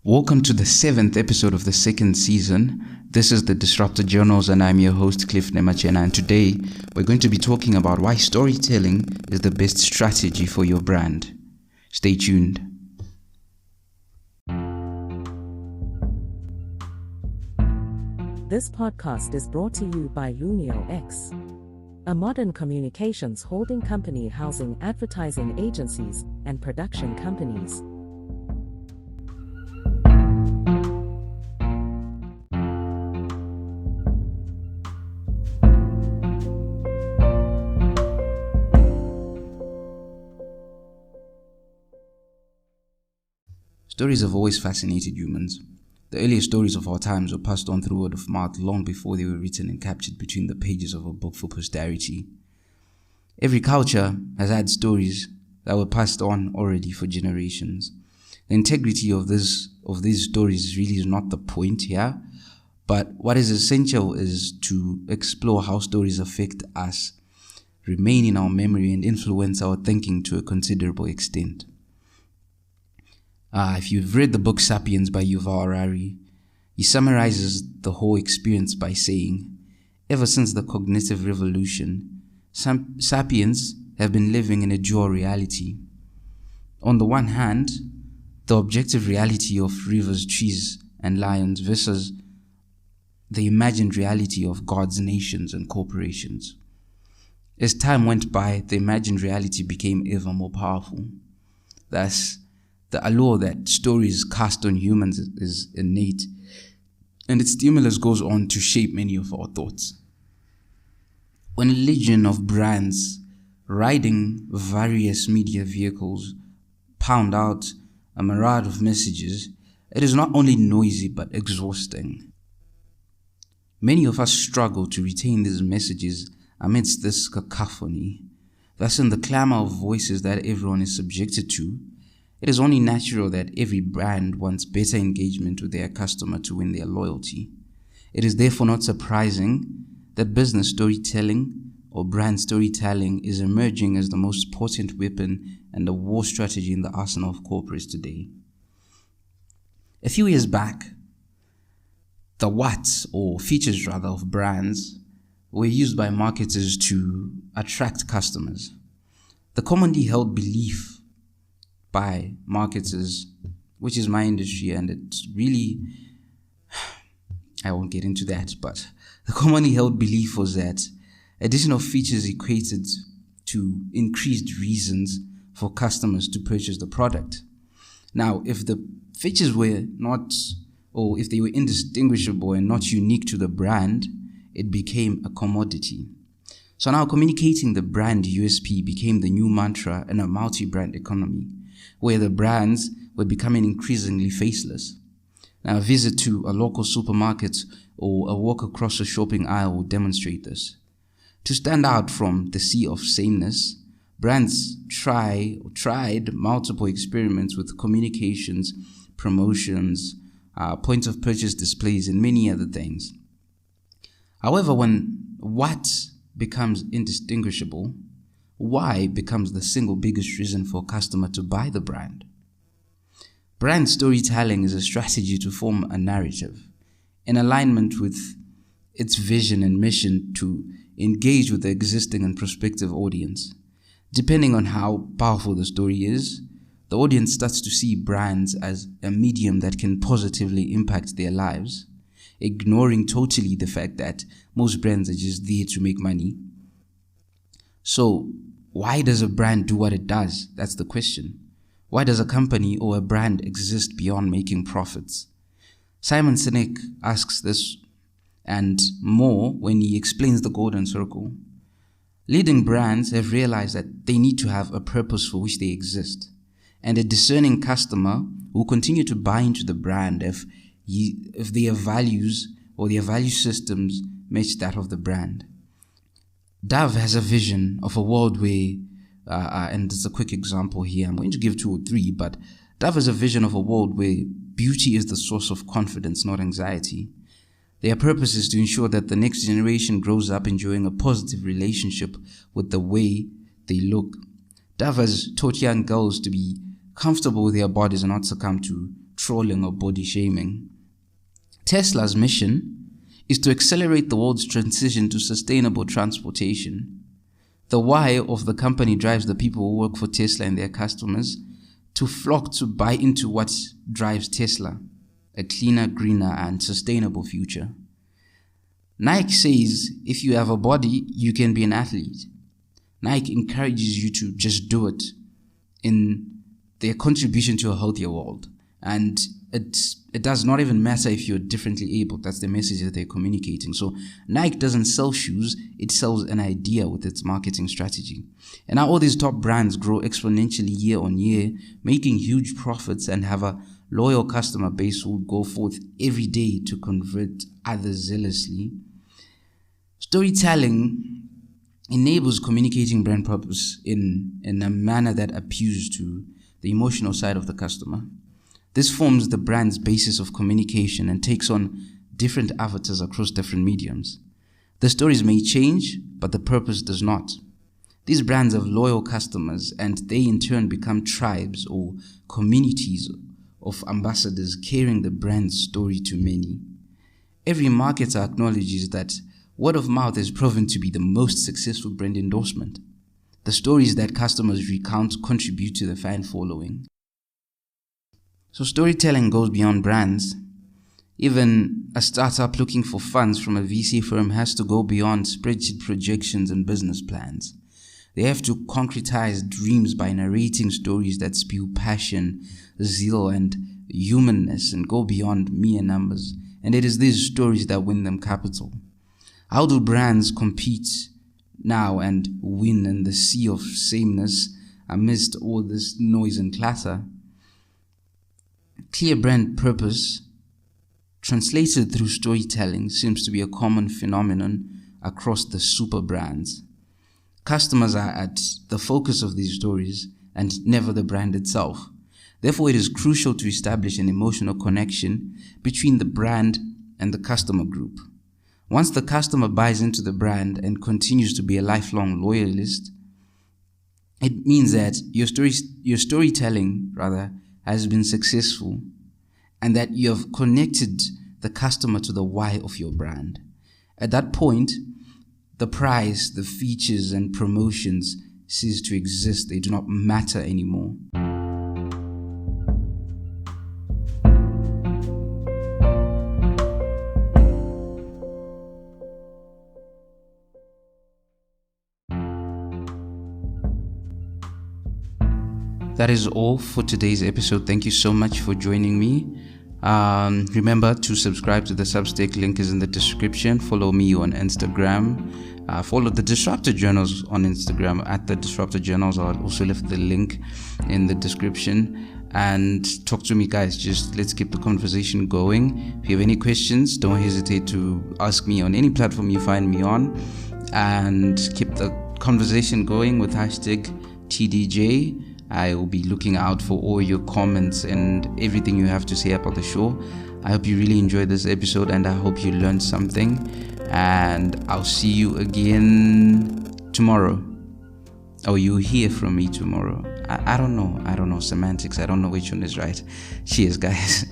Welcome to the 7th episode of the second season. This is the Disruptor Journals and I'm your host Cliff Nemachena, and today we're going to be talking about why storytelling is the best strategy for your brand. Stay tuned. This podcast is brought to you by Lunio X, a modern communications holding company housing advertising agencies and production companies. Stories have always fascinated humans. The earliest stories of our times were passed on through word of mouth long before they were written and captured between the pages of a book for posterity. Every culture has had stories that were passed on already for generations. The integrity of these stories really is not the point here, but what is essential is to explore how stories affect us, remain in our memory, and influence our thinking to a considerable extent. If you've read the book Sapiens by Yuval Harari, he summarizes the whole experience by saying, ever since the cognitive revolution, sapiens have been living in a dual reality. On the one hand, the objective reality of rivers, trees, and lions versus the imagined reality of gods, nations, and corporations. As time went by, the imagined reality became ever more powerful. Thus, the allure that stories cast on humans is innate, and its stimulus goes on to shape many of our thoughts. When a legion of brands riding various media vehicles pound out a myriad of messages, it is not only noisy but exhausting. Many of us struggle to retain these messages amidst this cacophony. Thus, in the clamor of voices that everyone is subjected to, it is only natural that every brand wants better engagement with their customer to win their loyalty. It is therefore not surprising that business storytelling or brand storytelling is emerging as the most potent weapon and the war strategy in the arsenal of corporates today. A few years back, the whats or features rather of brands were used by marketers to attract customers. The commonly held belief by marketers, which is my industry, and it's really, I won't get into that, but the commonly held belief was that additional features equated to increased reasons for customers to purchase the product. Now, if the features were not, or if they were indistinguishable and not unique to the brand, it became a commodity. So now communicating the brand USP became the new mantra in a multi-brand economy, where the brands were becoming increasingly faceless. Now, a visit to a local supermarket or a walk across a shopping aisle will demonstrate this. To stand out from the sea of sameness, brands tried multiple experiments with communications, promotions, point of purchase displays, and many other things. However, when what becomes indistinguishable, why becomes the single biggest reason for a customer to buy the brand. Brand storytelling is a strategy to form a narrative in alignment with its vision and mission to engage with the existing and prospective audience. Depending on how powerful the story is, the audience starts to see brands as a medium that can positively impact their lives, ignoring totally the fact that most brands are just there to make money. So, why does a brand do what it does? That's the question. Why does a company or a brand exist beyond making profits? Simon Sinek asks this and more when he explains the golden circle. Leading brands have realized that they need to have a purpose for which they exist, and a discerning customer will continue to buy into the brand if their values or their value systems match that of the brand. Dove has a vision of a world where, and it's a quick example here, I'm going to give 2 or 3, but Dove has a vision of a world where beauty is the source of confidence, not anxiety. Their purpose is to ensure that the next generation grows up enjoying a positive relationship with the way they look. Dove has taught young girls to be comfortable with their bodies and not succumb to trolling or body shaming. Tesla's mission is to accelerate the world's transition to sustainable transportation. The why of the company drives the people who work for Tesla and their customers to flock to buy into what drives Tesla, a cleaner, greener, and sustainable future. Nike says if you have a body, you can be an athlete. Nike encourages you to just do it in their contribution to a healthier world. And it does not even matter if you're differently able. That's the message that they're communicating. So Nike doesn't sell shoes, it sells an idea with its marketing strategy. And now all these top brands grow exponentially year on year, making huge profits and have a loyal customer base who go forth every day to convert others zealously. Storytelling enables communicating brand purpose in a manner that appeals to the emotional side of the customer. This forms the brand's basis of communication and takes on different avatars across different mediums. The stories may change, but the purpose does not. These brands have loyal customers, and they in turn become tribes or communities of ambassadors carrying the brand's story to many. Every marketer acknowledges that word of mouth has proven to be the most successful brand endorsement. The stories that customers recount contribute to the fan following. So storytelling goes beyond brands. Even a startup looking for funds from a VC firm has to go beyond spreadsheet projections and business plans. They have to concretize dreams by narrating stories that spew passion, zeal, and humanness and go beyond mere numbers. And it is these stories that win them capital. How do brands compete now and win in the sea of sameness amidst all this noise and clatter? Clear brand purpose, translated through storytelling, seems to be a common phenomenon across the super brands. Customers are at the focus of these stories and never the brand itself. Therefore, it is crucial to establish an emotional connection between the brand and the customer group. Once the customer buys into the brand and continues to be a lifelong loyalist, it means that your storytelling has been successful and that you have connected the customer to the why of your brand. At that point, the price, the features, and promotions cease to exist. They do not matter anymore. That is all for today's episode. Thank you so much for joining me. Remember to subscribe to the Substack. Link is in the description. Follow me on Instagram. Follow the Disruptor Journals on Instagram at the Disruptor Journals. I'll also leave the link in the description. And talk to me, guys. Just let's keep the conversation going. If you have any questions, don't hesitate to ask me on any platform you find me on. And keep the conversation going with hashtag TDJ. I will be looking out for all your comments and everything you have to say about the show. I hope you really enjoyed this episode and I hope you learned something. And I'll see you again tomorrow. Or you'll hear from me tomorrow. I don't know. Semantics. I don't know which one is right. Cheers, guys.